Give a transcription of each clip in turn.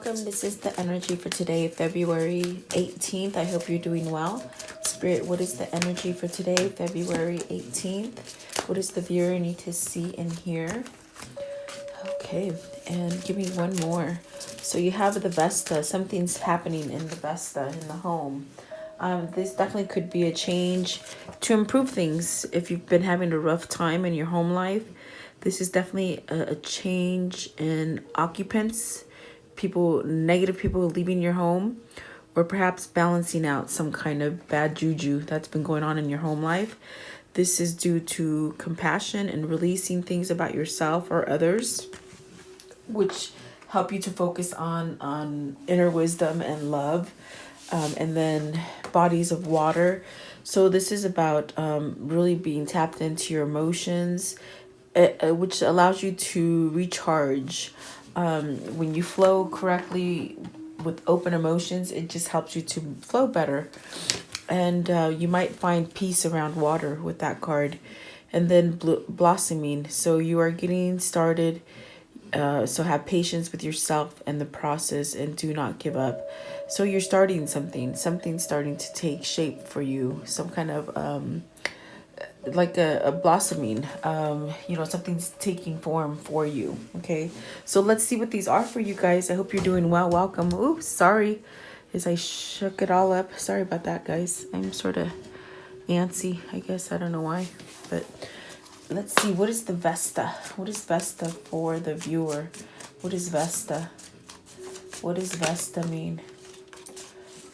welcome. This is the energy for today, February 18th. I hope you're doing well. Spirit, what is the energy for today, February 18th? What does the viewer need to see and hear? Okay, and give me one more. So you have the Vesta. Something's happening in the Vesta, in the home. This definitely could be a change to improve things. If you've been having a rough time in your home life, this is definitely a change in occupants, negative people leaving your home, or perhaps balancing out some kind of bad juju that's been going on in your home life. This is due to compassion and releasing things about yourself or others, which help you to focus on inner wisdom and love. And then bodies of water. So this is about really being tapped into your emotions, which allows you to recharge. When you flow correctly with open emotions, it just helps you to flow better. And you might find peace around water with that card. And then blossoming. So you are getting started. So have patience with yourself and the process, and do not give up. So you're starting something's starting to take shape for you, some kind of like a blossoming, something's taking form for you. Okay, so let's see what these are for you guys. I hope you're doing well. Welcome. Ooh, sorry as I shook it all up. Sorry about that, guys. I'm sort of antsy, I guess. I don't know why, but let's see. What is the Vesta? What is Vesta for the viewer? What is Vesta? What does Vesta mean?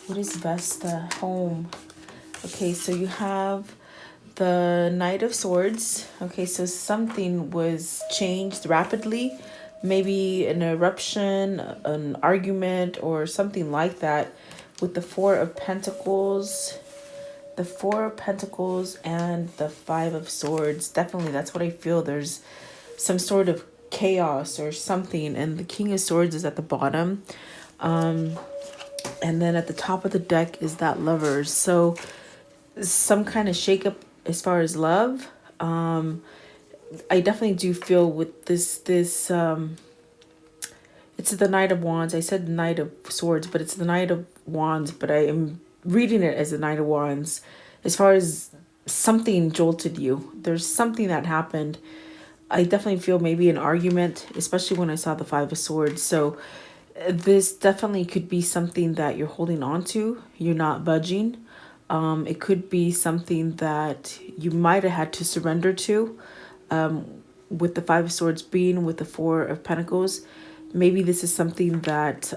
What is Vesta? Home. Okay, so you have the Knight of Swords. Okay, so something was changed rapidly. Maybe an eruption, an argument, or something like that, with the Four of Pentacles. The Four of Pentacles and the Five of Swords. Definitely, that's what I feel. There's some sort of chaos or something. And the King of Swords is at the bottom. And then at the top of the deck is that Lovers. So some kind of shakeup as far as love. I definitely do feel with this it's the Knight of Wands. I said Knight of Swords, but it's the Knight of Wands, but I am reading it as the Knight of Wands. As far as something jolted you, there's something that happened. I definitely feel maybe an argument, especially when I saw the Five of Swords. So this definitely could be something that you're holding on to. You're not budging. It could be something that you might have had to surrender to. With the Five of Swords being with the Four of Pentacles, maybe this is something that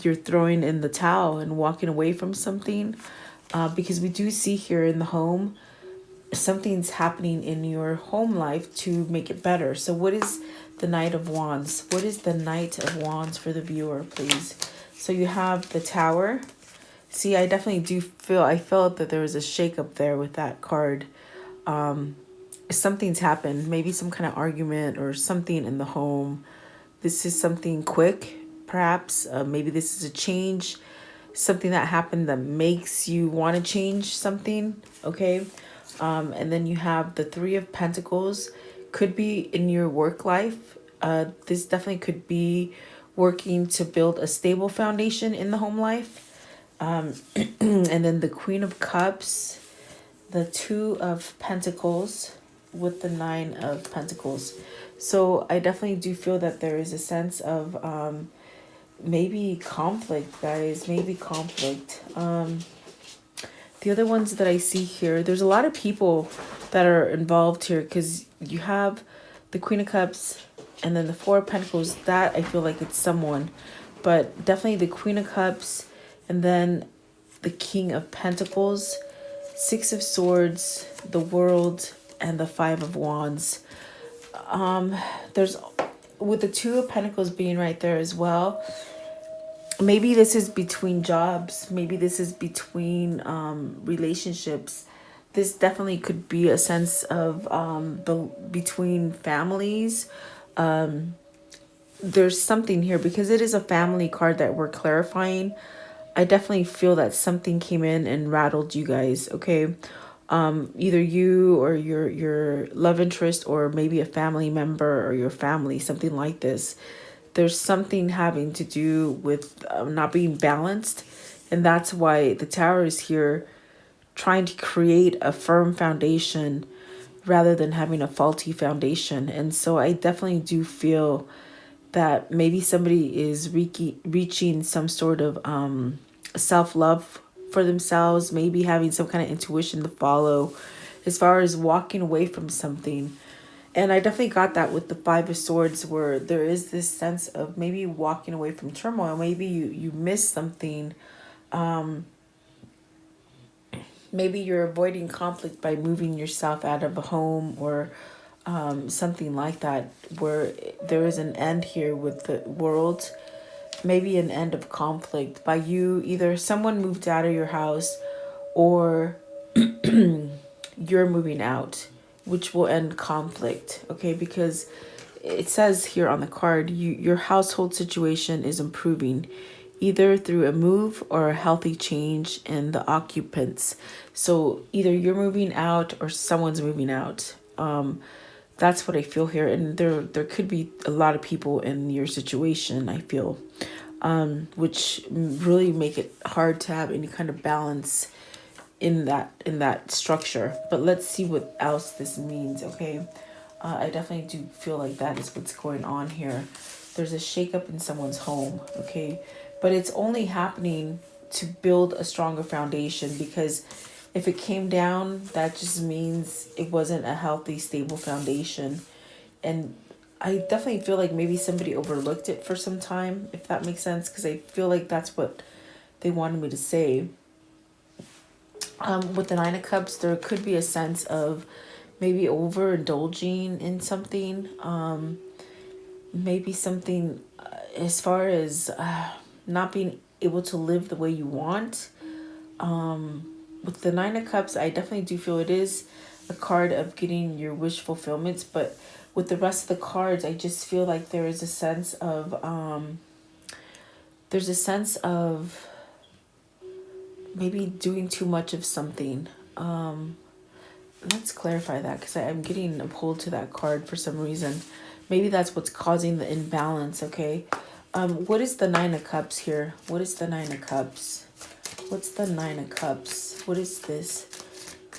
you're throwing in the towel and walking away from something. Because we do see here in the home, something's happening in your home life to make it better. So what is the Knight of Wands? What is the Knight of Wands for the viewer, please? So you have the Tower. See, I definitely do feel, I felt that there was a shakeup there with that card. Something's happened, maybe some kind of argument or something in the home. This is something quick, perhaps. Maybe this is a change, something that happened that makes you want to change something, okay? And then you have the Three of Pentacles. Could be in your work life. This definitely could be working to build a stable foundation in the home life. And then the Queen of Cups, the Two of Pentacles with the Nine of Pentacles. So I definitely do feel that there is a sense of maybe conflict, guys, maybe conflict. The other ones that I see here, there's a lot of people that are involved here, because you have the Queen of Cups and then the Four of Pentacles. That I feel like it's someone, but definitely the Queen of Cups and then the King of Pentacles, Six of Swords, the World, and the Five of Wands. There's, with the Two of Pentacles being right there as well, maybe this is between jobs. Maybe this is between relationships. This definitely could be a sense of between families. There's something here because it is a family card that we're clarifying. I definitely feel that something came in and rattled you guys, okay? Either you or your love interest, or maybe a family member or your family, something like this. there's something having to do with not being balanced. And that's why the Tower is here, trying to create a firm foundation rather than having a faulty foundation. And so I definitely do feel that maybe somebody is reaching some sort of self-love for themselves, maybe having some kind of intuition to follow as far as walking away from something. And I definitely got that with the Five of Swords, where there is this sense of maybe walking away from turmoil. Maybe you miss something. Maybe you're avoiding conflict by moving yourself out of a home, or something like that, where there is an end here with the world. Maybe an end of conflict by you. Either someone moved out of your house, or you're moving out, which will end conflict. Okay, because it says here on the card, your household situation is improving, either through a move or a healthy change in the occupants. So either you're moving out or someone's moving out. That's what I feel here. And there could be a lot of people in your situation, I feel, which really make it hard to have any kind of balance in that structure. But let's see what else this means. Okay, I definitely do feel like that is what's going on here. There's a shakeup in someone's home. Okay, but it's only happening to build a stronger foundation, because if it came down, that just means it wasn't a healthy, stable foundation. And I definitely feel like maybe somebody overlooked it for some time, if that makes sense, because I feel like that's what they wanted me to say. With the Nine of Cups, there could be a sense of maybe overindulging in something. Maybe something as far as not being able to live the way you want. With the Nine of Cups, I definitely do feel it is a card of getting your wish fulfillments. But with the rest of the cards, I just feel like there is a sense of maybe doing too much of something. Let's clarify that, because I'm getting a pull to that card for some reason. Maybe that's what's causing the imbalance. Okay, what is the Nine of Cups here? What is the Nine of Cups? What's the Nine of Cups? What is this?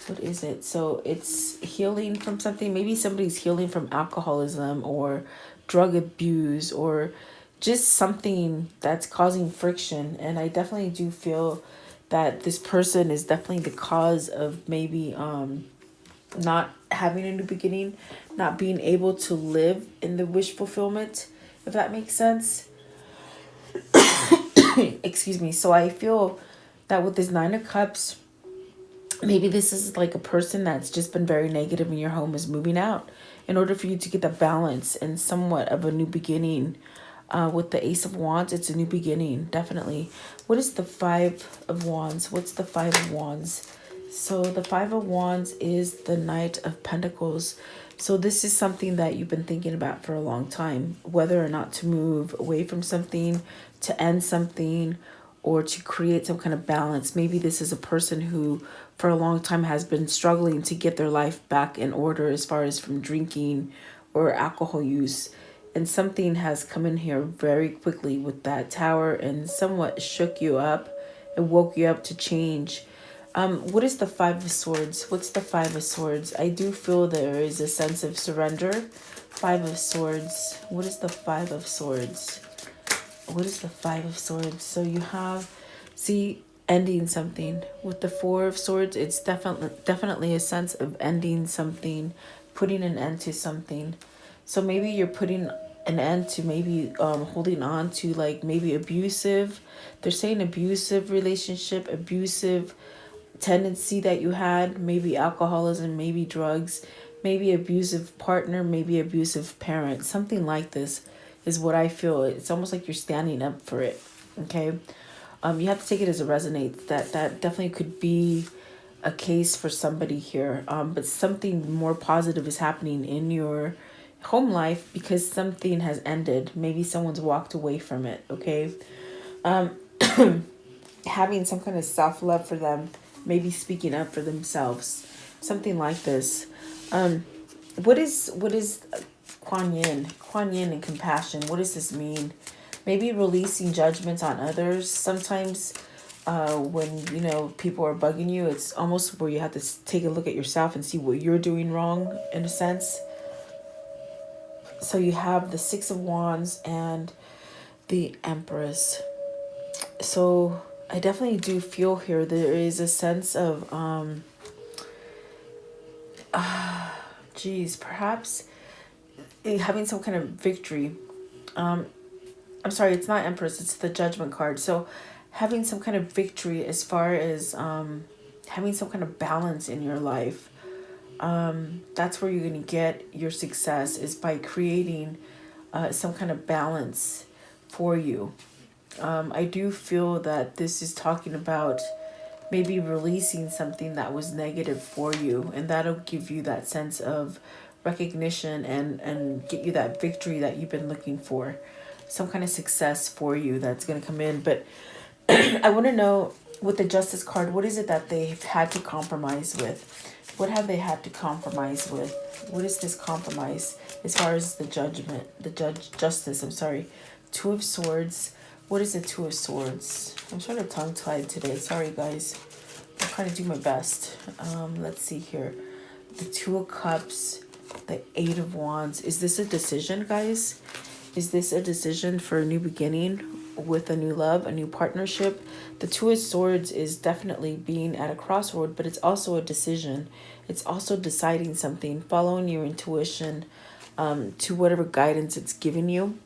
What is it? So it's healing from something. Maybe somebody's healing from alcoholism or drug abuse, or just something that's causing friction. And I definitely do feel that this person is definitely the cause of maybe not having a new beginning, not being able to live in the wish fulfillment, if that makes sense. Excuse me. So I feel that with this Nine of Cups, maybe this is like a person that's just been very negative in your home is moving out in order for you to get the balance and somewhat of a new beginning. With the Ace of Wands, it's a new beginning, definitely. What is the Five of Wands? What's the Five of Wands? So the Five of Wands is the Knight of Pentacles. So this is something that you've been thinking about for a long time, whether or not to move away from something, to end something, or to create some kind of balance. Maybe this is a person who for a long time has been struggling to get their life back in order, as far as from drinking or alcohol use. And something has come in here very quickly with that Tower and somewhat shook you up and woke you up to change. What is the Five of Swords? What's the Five of Swords? I do feel there is a sense of surrender. Five of Swords. What is the Five of Swords? What is the Five of Swords? So you have, see, ending something. With the Four of Swords, it's definitely a sense of ending something, putting an end to something. So maybe you're putting an end to maybe holding on to like maybe abusive. They're saying abusive relationship, abusive tendency that you had, maybe alcoholism, maybe drugs, maybe abusive partner, maybe abusive parent. Something like this is what I feel. It's almost like you're standing up for it. Okay. You have to take it as it resonates. That definitely could be a case for somebody here. But something more positive is happening in your home life because something has ended. Maybe someone's walked away from it. Okay. Having some kind of self-love for them, maybe speaking up for themselves, something like this. What is Kuan Yin and compassion. What does this mean? Maybe releasing judgments on others. Sometimes when, you know, people are bugging you, it's almost where you have to take a look at yourself and see what you're doing wrong, in a sense. So you have the Six of Wands and the Empress. So I definitely do feel here there is a sense of, perhaps having some kind of victory. I'm sorry, it's not Empress, it's the Judgment card. So having some kind of victory as far as having some kind of balance in your life. That's where you're going to get your success, is by creating some kind of balance for you. I do feel that this is talking about maybe releasing something that was negative for you, and that'll give you that sense of recognition and get you that victory that you've been looking for, some kind of success for you that's going to come in. But I want to know, with the Justice card, what is it that they've had to compromise with? What have they had to compromise with? What is this compromise as far as the judgment, justice, I'm sorry. Two of Swords. What is the Two of Swords? I'm sort of tongue-tied today. Sorry, guys. I'm trying to do my best. Let's see here. The Two of Cups. The Eight of Wands. Is this a decision, guys? Is this a decision for a new beginning with a new love, a new partnership? The Two of Swords is definitely being at a crossroad, but it's also a decision. It's also deciding something, following your intuition to whatever guidance it's giving you.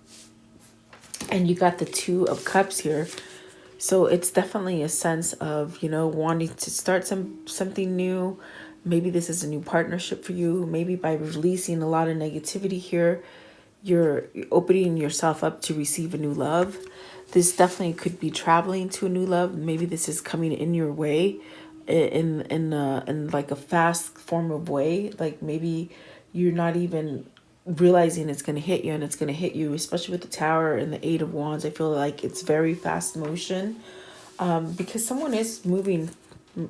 And you got the Two of Cups here. So it's definitely a sense of, you know, wanting to start something new. Maybe this is a new partnership for you. Maybe by releasing a lot of negativity here, you're opening yourself up to receive a new love. This definitely could be traveling to a new love. Maybe this is coming in your way in like a fast form of way. Like maybe you're not even realizing it's going to hit you, and it's going to hit you, especially with the Tower and the Eight of Wands. I feel like it's very fast motion because someone is moving,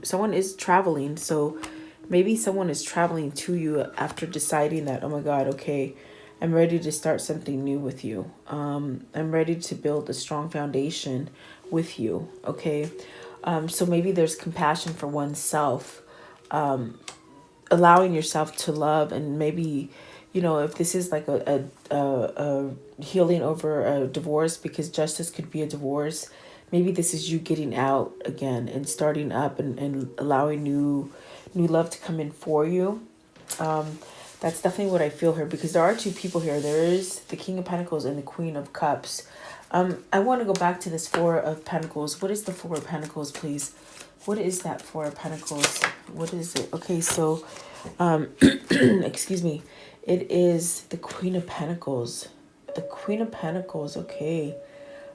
someone is traveling. So maybe someone is traveling to you after deciding that, oh my God, okay, I'm ready to start something new with you. I'm ready to build a strong foundation with you. Okay. So maybe there's compassion for oneself, allowing yourself to love. And maybe, you know, if this is like a healing over a divorce, because justice could be a divorce. Maybe this is you getting out again and starting up and allowing new love to come in for you. That's definitely what I feel here, because there are two people here. There is the King of Pentacles and the Queen of Cups. I want to go back to this Four of Pentacles. What is the Four of Pentacles, please? What is that Four of Pentacles? What is it? Okay, so, excuse me. It is the Queen of Pentacles. The Queen of Pentacles, okay.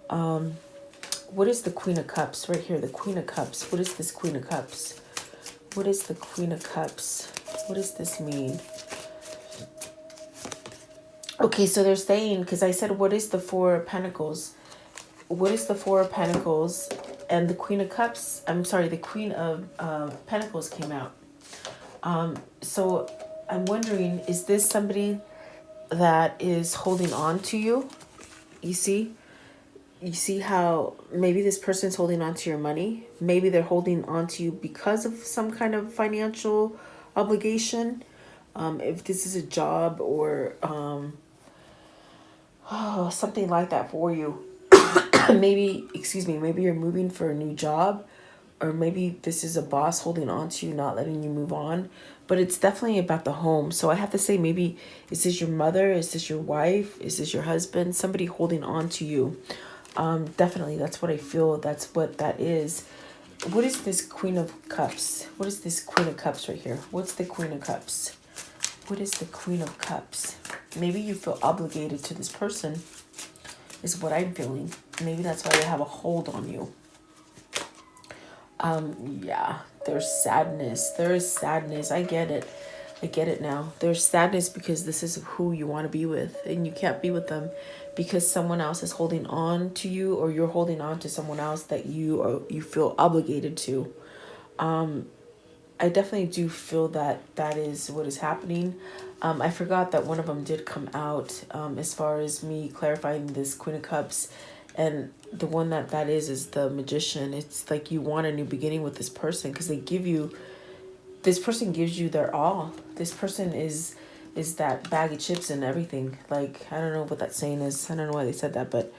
What is the Queen of Cups? Right here, the Queen of Cups. What is this Queen of Cups? What is the Queen of Cups? What does this mean? Okay, so they're saying, because I said, what is the Four of Pentacles? What is the Four of Pentacles? And the Queen of Cups, I'm sorry, the Queen of Pentacles came out. So I'm wondering, is this somebody that is holding on to you? You see? You see how maybe this person's holding on to your money? Maybe they're holding on to you because of some kind of financial obligation. If this is a job or something like that for you. Maybe, excuse me, maybe you're moving for a new job, or maybe this is a boss holding on to you, not letting you move on. But it's definitely about the home. So I have to say, maybe, is this your mother? Is this your wife? Is this your husband? Somebody holding on to you. Definitely, that's what I feel. That's what that is. What is this Queen of Cups? What is this Queen of Cups right here? What's the Queen of Cups? What is the Queen of Cups? Maybe you feel obligated to this person, is what I'm feeling. Maybe that's why they have a hold on you. Yeah, there's sadness. There is sadness. I get it. I get it now. There's sadness because this is who you want to be with, and you can't be with them because someone else is holding on to you, or you're holding on to someone else that you feel obligated to. I definitely do feel that that is what is happening. I forgot that one of them did come out, as far as me clarifying this Queen of Cups. And the one that is the Magician. It's like you want a new beginning with this person because this person gives you their all. This person is that bag of chips and everything. Like, I don't know what that saying is. I don't know why they said that, but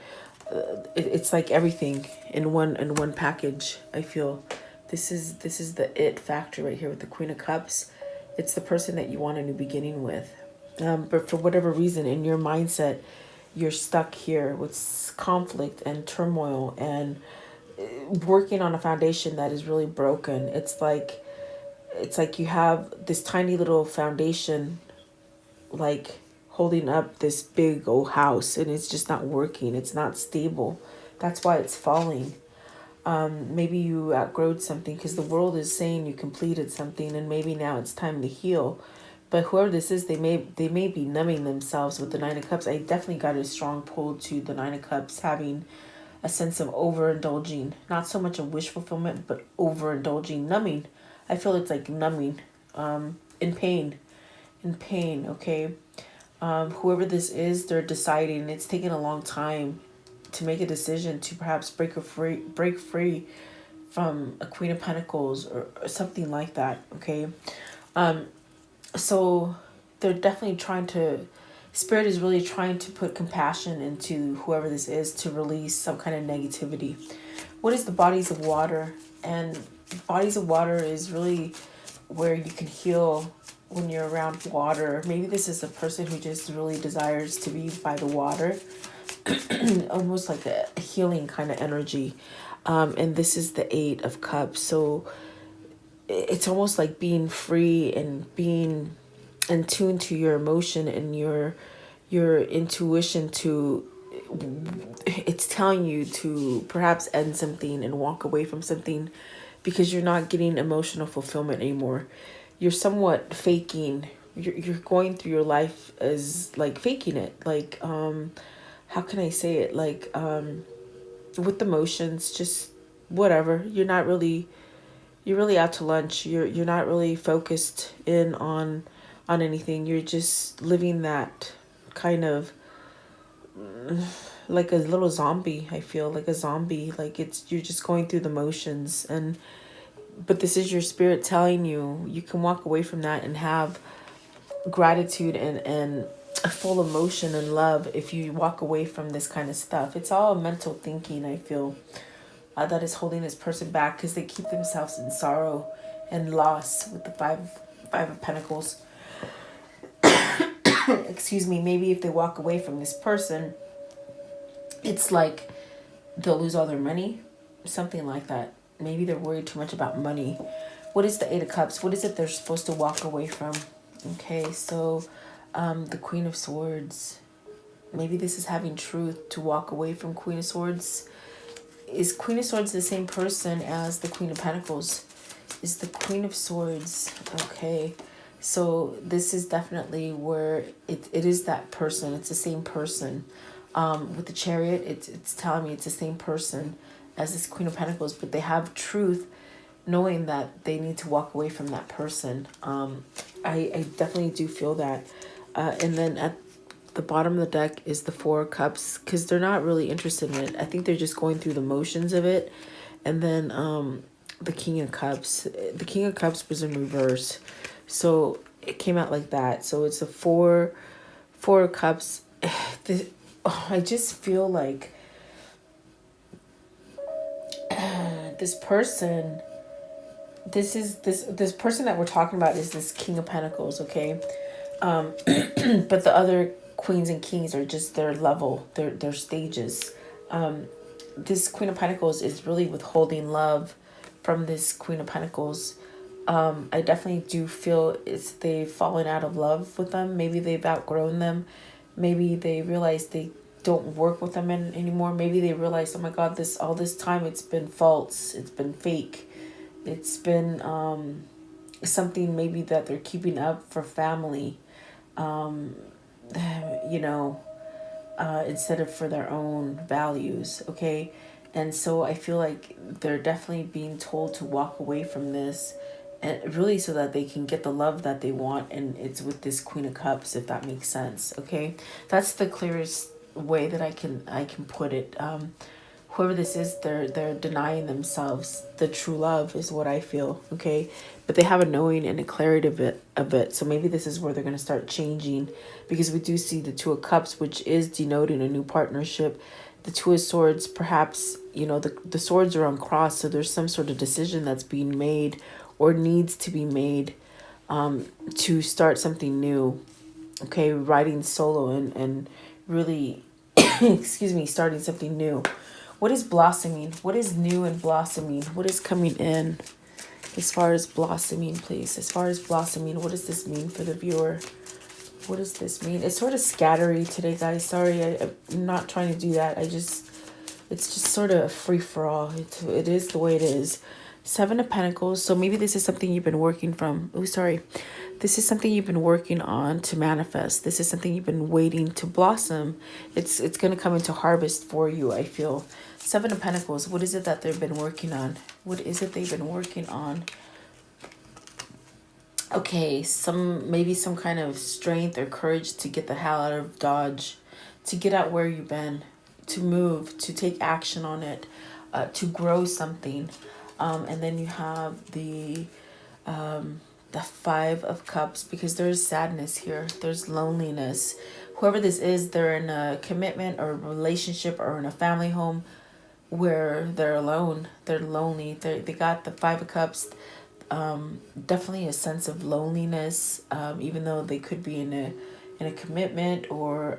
it's like everything in one package. I feel this is the it factor right here with the Queen of Cups. It's the person that you want a new beginning with, but for whatever reason in your mindset, you're stuck here with conflict and turmoil and working on a foundation that is really broken. It's like you have this tiny little foundation, like holding up this big old house, and it's just not working. It's not stable. That's why it's falling. Maybe you outgrowed something because the world is saying you completed something, and maybe now it's time to heal. But whoever this is, they may be numbing themselves with the Nine of Cups. I definitely got a strong pull to the Nine of Cups having a sense of overindulging, not so much a wish fulfillment, but overindulging, numbing. I feel it's like numbing, in pain, okay. Whoever this is, they're deciding. It's taking a long time to make a decision to perhaps break free from a Queen of Pentacles or something like that, okay. So they're definitely trying to, Spirit is really trying to put compassion into whoever this is to release some kind of negativity. What is the bodies of water? And bodies of water is really where you can heal when you're around water. Maybe this is a person who just really desires to be by the water, almost like a healing kind of energy. And this is the Eight of Cups. So it's almost like being free and being in tune to your emotion and your intuition to, it's telling you to perhaps end something and walk away from something because you're not getting emotional fulfillment anymore. You're somewhat faking. You're going through your life as like faking it. Like, how can I say it? Like, with emotions, just whatever. You're really out to lunch. You're not really focused in on anything. You're just living that kind of like a little zombie. I feel like a zombie. Like you're just going through the motions. And but this is your spirit telling you you can walk away from that and have gratitude and a full emotion and love if you walk away from this kind of stuff. It's all mental thinking, I feel, that is holding this person back because they keep themselves in sorrow and loss with the five of Pentacles. Excuse me. Maybe if they walk away from this person, it's like they'll lose all their money, something like that. Maybe they're worried too much about money. What is the Eight of Cups? What is it they're supposed to walk away from? Okay, so the Queen of Swords. Maybe this is having truth to walk away from Queen of Swords. Is Queen of Swords the same person as the Queen of Pentacles? Is the Queen of Swords. Okay, so this is definitely where it is that person. It's the same person. With the Chariot, it's telling me it's the same person as this Queen of Pentacles, but they have truth knowing that they need to walk away from that person. I definitely do feel that. And then at the bottom of the deck is the Four of Cups, because they're not really interested in it. I think they're just going through the motions of it. And then the King of Cups. The King of Cups was in reverse. So it came out like that. So it's a four of Cups. I just feel like this person, this person that we're talking about is this King of Pentacles, okay? But the other queens and kings are just their level, their stages. This Queen of Pentacles is really withholding love from this Queen of Pentacles. I definitely do feel they've fallen out of love with them. Maybe they've outgrown them. Maybe they realize they don't work with them anymore. Maybe they realize, oh my God, all this time it's been false. It's been fake. It's been something maybe that they're keeping up for family, instead of for their own values, okay? And so I feel like they're definitely being told to walk away from this and really so that they can get the love that they want, and it's with this Queen of Cups, if that makes sense. Okay, that's the clearest way that I can put it. Whoever this is, they're denying themselves the true love, is what I feel. Okay, but they have a knowing and a clarity of it. So maybe this is where they're going to start changing, because we do see the Two of Cups, which is denoting a new partnership. The Two of Swords, perhaps, the swords are uncrossed, so there's some sort of decision that's being made or needs to be made, to start something new. Okay, writing solo and really, excuse me, starting something new. What is blossoming? What is new and blossoming? What is coming in as far as blossoming, please? As far as blossoming, what does this mean for the viewer? What does this mean? It's sort of scattery today, guys. Sorry, I'm not trying to do that. It's just sort of a free-for-all. It is the way it is. Seven of Pentacles. So maybe this is something you've been working from. Oh, sorry. This is something you've been working on to manifest. This is something you've been waiting to blossom. It's going to come into harvest for you, I feel. Seven of Pentacles. What is it that they've been working on? What is it they've been working on? Okay, maybe some kind of strength or courage to get the hell out of Dodge, to get out where you've been, to move, to take action on it, to grow something. And then you have the Five of Cups, because there's sadness here. There's loneliness. Whoever this is, they're in a commitment or a relationship or in a family home where they're alone. They're lonely. They got the Five of Cups. Definitely a sense of loneliness, even though they could be in a commitment or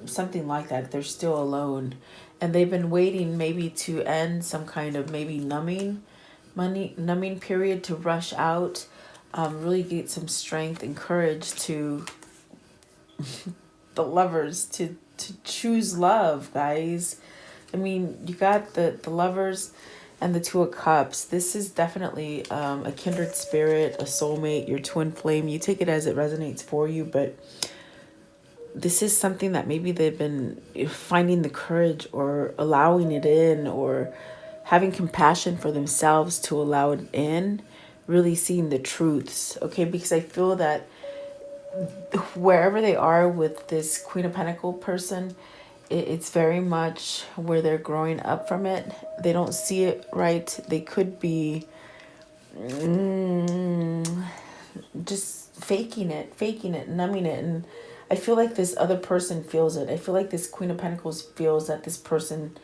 something like that. They're still alone, and they've been waiting maybe to end some kind of maybe numbing period, to rush out, really get some strength and courage to the lovers to choose love, guys. I mean, you got the Lovers and the Two of Cups. This is definitely a kindred spirit, a soulmate, your twin flame. You take it as it resonates for you, but this is something that maybe they've been finding the courage or allowing it in, or having compassion for themselves to allow it in, really seeing the truths. Okay, because I feel that wherever they are with this Queen of Pentacle person, it's very much where they're growing up from it. They don't see it right. They could be just faking it, numbing it. And I feel like this other person feels it. I feel like this Queen of Pentacles feels that this person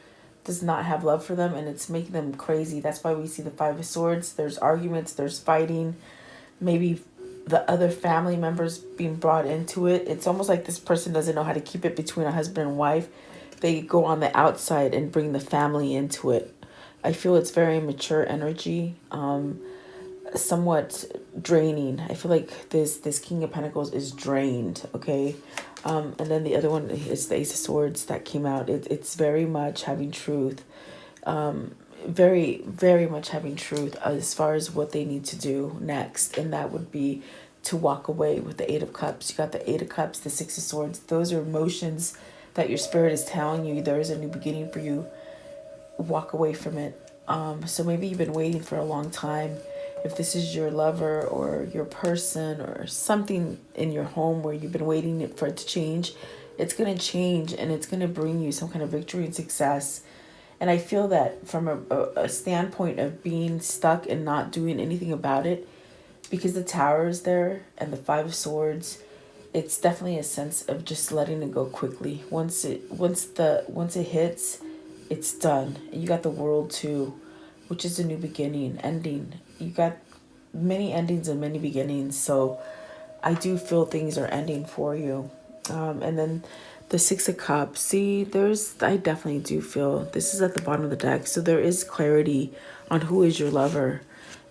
does not have love for them, and it's making them crazy. That's why we see the Five of Swords. There's arguments, there's fighting, maybe the other family members being brought into it. It's almost like this person doesn't know how to keep it between a husband and wife. They go on the outside and bring the family into it. I feel it's very mature energy, somewhat draining. I feel like this King of Pentacles is drained, okay? And then the other one is the Ace of Swords that came out. It's very much having truth. Very, very much having truth as far as what they need to do next. And that would be to walk away with the Eight of Cups. You got the Eight of Cups, the Six of Swords. Those are emotions that your spirit is telling you there is a new beginning for you. Walk away from it. So maybe you've been waiting for a long time. If this is your lover or your person or something in your home where you've been waiting for it to change, it's going to change, and it's going to bring you some kind of victory and success. And I feel that from a standpoint of being stuck and not doing anything about it, because the Tower is there and the Five of Swords, it's definitely a sense of just letting it go quickly. Once it hits, it's done. And you got the World too, which is a new beginning, ending. You got many endings and many beginnings. So I do feel things are ending for you. And then the Six of Cups. See, I definitely do feel this is at the bottom of the deck. So there is clarity on who is your lover.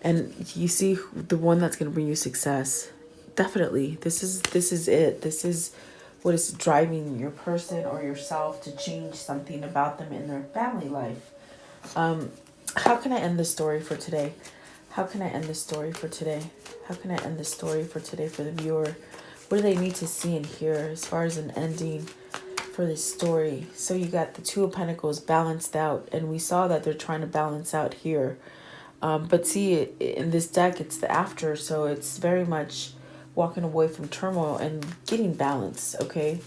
And you see the one that's going to bring you success. Definitely. This is it. This is what is driving your person or yourself to change something about them in their family life. How can I end the story for today? How can I end the story for today? How can I end the story for today for the viewer? What do they need to see and hear as far as an ending for this story? So you got the Two of Pentacles balanced out, and we saw that they're trying to balance out here. But see, in this deck, it's the after, so it's very much walking away from turmoil and getting balance, okay?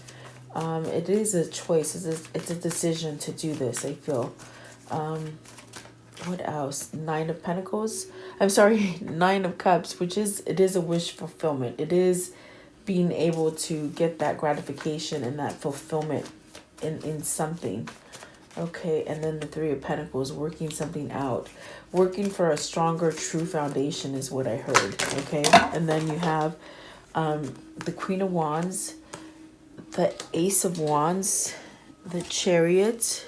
It is a choice. It's a decision to do this, I feel. What else? Nine of Pentacles. I'm sorry, Nine of Cups, it is a wish fulfillment. It is being able to get that gratification and that fulfillment in something. Okay, and then the Three of Pentacles, working something out. Working for a stronger, true foundation is what I heard, okay? And then you have the Queen of Wands, the Ace of Wands, the Chariot,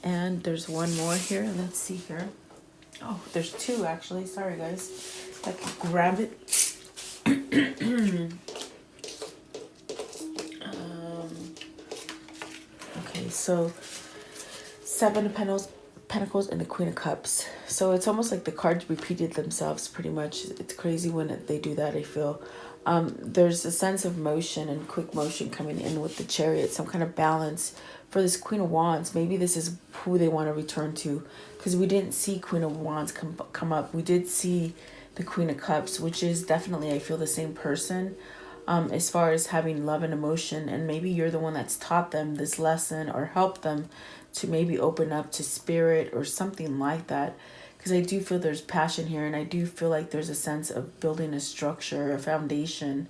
and there's one more here. Let's see here. Oh, there's two actually. Sorry, guys. I can grab it. Okay, so Seven of Pentacles and the Queen of Cups. So it's almost like the cards repeated themselves pretty much. It's crazy when they do that, I feel. There's a sense of motion and quick motion coming in with the Chariot, some kind of balance. For this Queen of Wands, maybe this is who they want to return to, because we didn't see Queen of Wands come up. We did see the Queen of Cups, which is definitely, I feel, the same person. As far as having love and emotion, and maybe you're the one that's taught them this lesson or helped them to maybe open up to spirit or something like that, because I do feel there's passion here, and I do feel like there's a sense of building a structure, a foundation,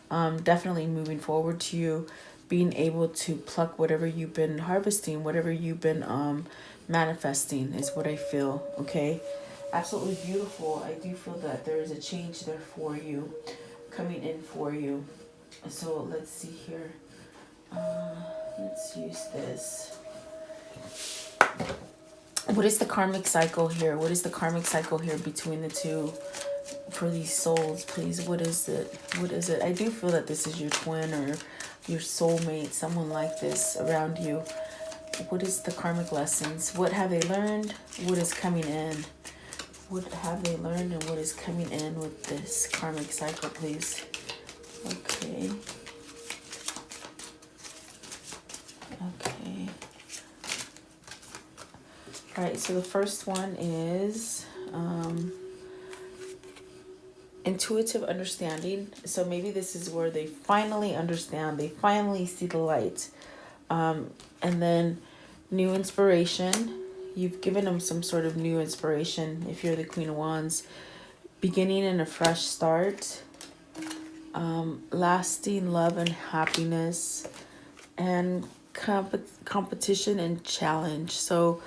definitely moving forward to you, being able to pluck whatever you've been harvesting, whatever you've been manifesting is what I feel, okay? Absolutely beautiful. I do feel that there is a change there for you, coming in for you. So let's see here. Let's use this. What is the karmic cycle here? What is the karmic cycle here between the two for these souls, please? What is it? What is it? I do feel that this is your twin or your soulmate, someone like this around you. What is the karmic lessons? What have they learned? What is coming in? What have they learned and what is coming in with this karmic cycle, please? Okay. Okay. All right, so the first one is intuitive understanding. So maybe this is where they finally understand. They finally see the light. And then new inspiration. You've given them some sort of new inspiration if you're the Queen of Wands. Beginning and a fresh start. Lasting love and happiness. And competition and challenge. So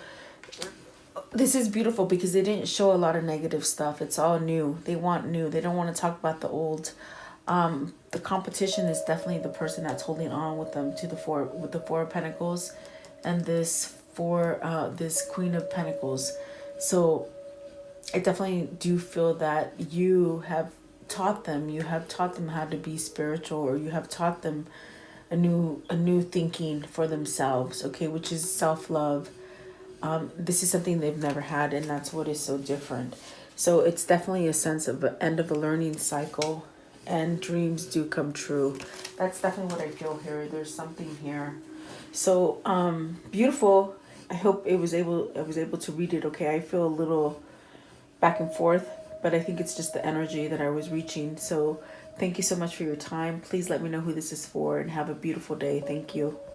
this is beautiful because they didn't show a lot of negative stuff. It's all new. They want new. They don't want to talk about the old. The competition is definitely the person that's holding on with them to the four, with the Four of Pentacles and this Queen of Pentacles. So I definitely do feel that you have taught them how to be spiritual, or you have taught them a new thinking for themselves, okay, which is self-love. This is something they've never had, and that's what is so different. So it's definitely a sense of the end of a learning cycle, and dreams do come true. That's definitely what I feel here. There's something here. So beautiful. I hope I was able to read it okay. I feel a little back and forth, but I think it's just the energy that I was reaching. So thank you so much for your time. Please let me know who this is for, and have a beautiful day. Thank you.